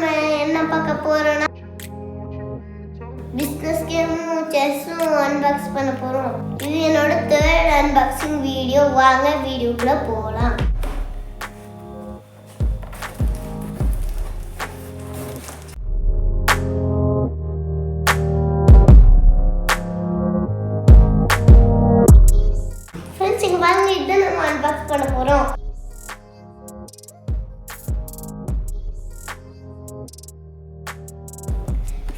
நம்ம என்ன பார்க்க போறோம்னா பிசினஸ் கேமும் செஸ்ஸும் அன்பாக்ஸ் பண்ண போறோம். இது என்னோட தேர்ட் அன்பாக்சிங் வீடியோ. வாங்க வீடியோக்குள்ள போகலாம். ஃப்ரெண்ட்ஸ், இங்க வாங்க, இதை நம்ம அன்பாக்ஸ் பண்ண போறோம்.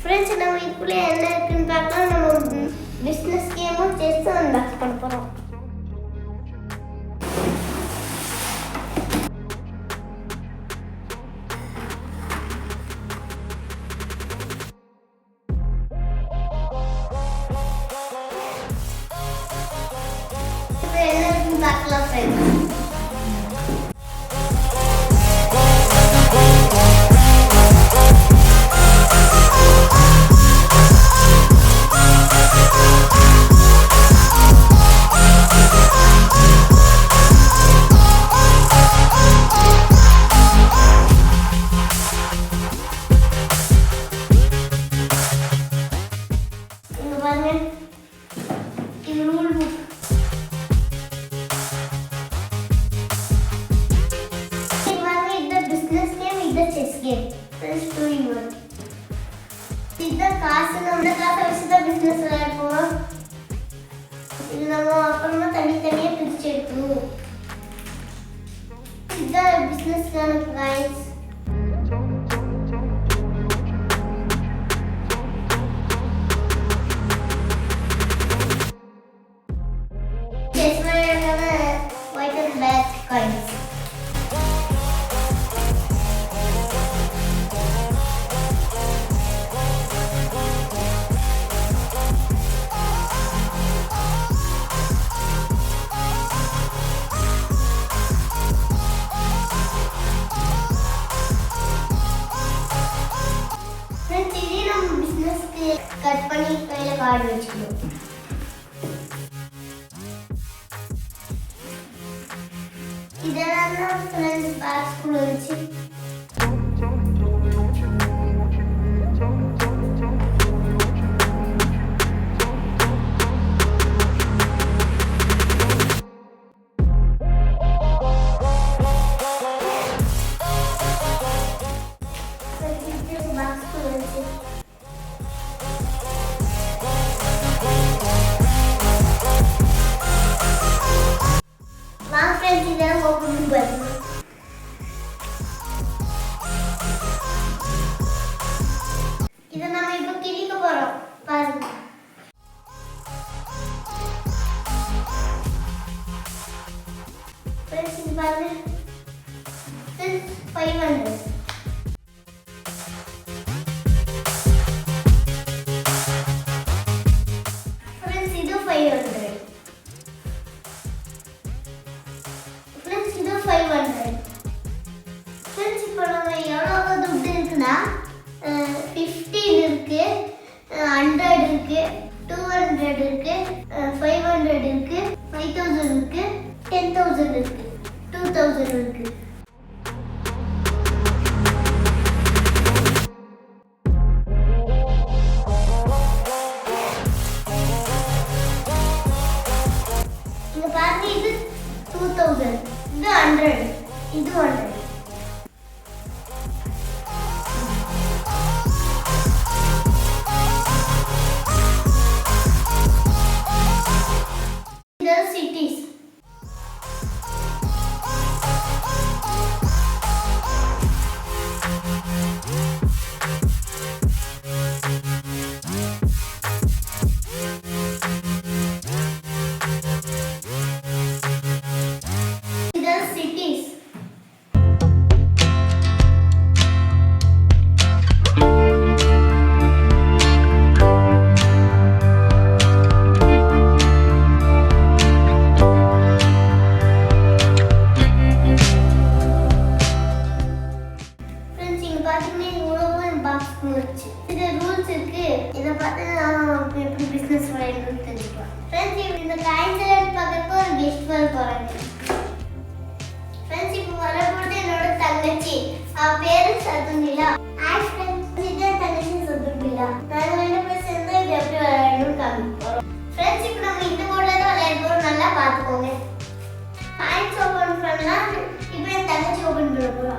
ஃப்ரெண்ட்ஸ், நம்ம இதுக்குள்ளே என்ன இருக்குன்னு பார்க்கலாம். நம்ம பிஸ்னஸ் கேமும் செஸ்ஸும் அன்பாக்ஸ் பண்ண போகிறோம். இப்போ என்ன இருக்குன்னு பார்க்கலாம் ஃப்ரெண்ட்ஸ். இது ரூல் புக். இது பிசினஸ் கேம், இது செஸ் கேம். இது காசு, நம்ம காசை வச்சு தான் பிசினஸ் விளையாட போறோம். இது நம்ம அப்புறமா தனித்தனியாக பிரிச்சு எடுக்கணும். இதுதான் பிசினஸ்க்கான coins. White and black coins. Friends, இது நம்ம பிசினஸ்க்கு கட் பண்ணி கையில கார்டு வச்சுக்கணும். இதெல்லாம் ஃப்ரெண்ட்ஸ் பாக்ஸ்குள்ள வச்சு இதெல்லாம் ஓப்பன் பண்ணி பாருங்க. இதை நம்ம இப்போ கிழிக்க போறோம். பாருங்க. ஃப்ரெண்ட்ஸ், இது பாருங்க. 500. ஃப்ரெண்ட்ஸ், இது 500. 500. ஃப்ரெண்ட்ஸ், இப்போ நம்ம எவ்வளோ துட்டு இருக்குன்னா 15 இருக்கு, 100 இருக்கு, 200 இருக்கு, 500 இருக்கு, 5000 இருக்கு, 10,000 இருக்கு, 2000 இருக்கு. இங்க பாருங்க, இது 2000, இது 100, இது 100. இது சிட்டிஸ். இது ரூல்ஸ் இருக்கு. இதை பார்த்து நான் எப்படி பிஸ்னஸ் பண்ணணும்னு தெரிஞ்சுக்கலாம். ஃப்ரெண்ட்ஸ், இந்த காயின்ஸ் எல்லாம் பார்க்கறதுக்கு ஒரு கெஸ்ட் வர போறாங்க. ஃப்ரெண்ட்ஸ், இப்போ வரப்போறது என்னோட தங்கச்சி. அவ பேரு சதுநிலா. பண்ணலாம். இப்போ என் தங்கச்சி ஓபன் பண்ண போறா.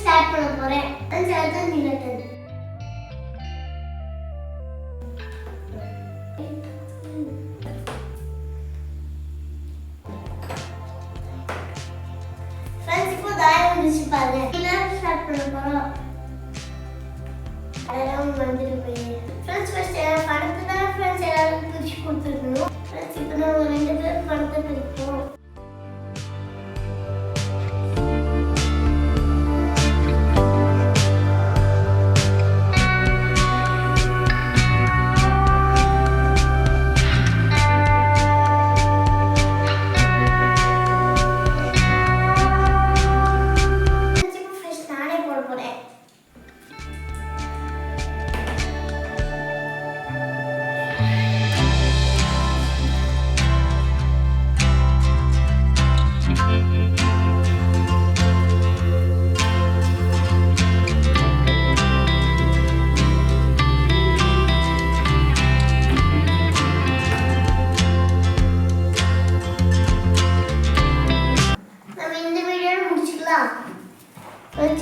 ஸ்டார்ட் பண்ண போறேன். அது நிலத்தது. ஃப்ரெண்ட்ஸ் இப்போ தாயம் வந்துச்சு பாருங்க. இதெல்லாம் ஸ்டார்ட் பண்ண போறோம். அதெல்லாம் வந்துட்டு போய் ஃப்ரெண்ட்ஸ் ஃபர்ஸ்ட் பணத்தை தான் ஃப்ரெண்ட்ஸ் எல்லாரும் பிரிச்சு கொடுத்துருக்கணும். ஃப்ரெண்ட்ஸ் இப்போ நம்ம 2 பேர் பணத்தை பிரிப்போம்.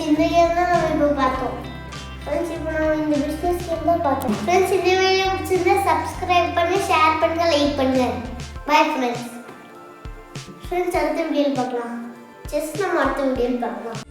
இந்த கேம் தான் நம்ம இப்போ பார்த்தோம். ஃப்ரெண்ட்ஸ் இப்போ நம்ம இந்த பிஸ்னஸ் கேம் தான் பார்த்தோம். ஃப்ரெண்ட்ஸ் இந்த வீடியோ பிடிச்சிருந்தா சப்ஸ்கிரைப் பண்ணி ஷேர் பண்ணுங்க, லைக் பண்ணுங்க. Bye friends. ஃப்ரெண்ட்ஸ் அடுத்த வீடியோவில் பார்க்கலாம். நம்ம அடுத்த வீடியோவில் பார்க்கலாம்.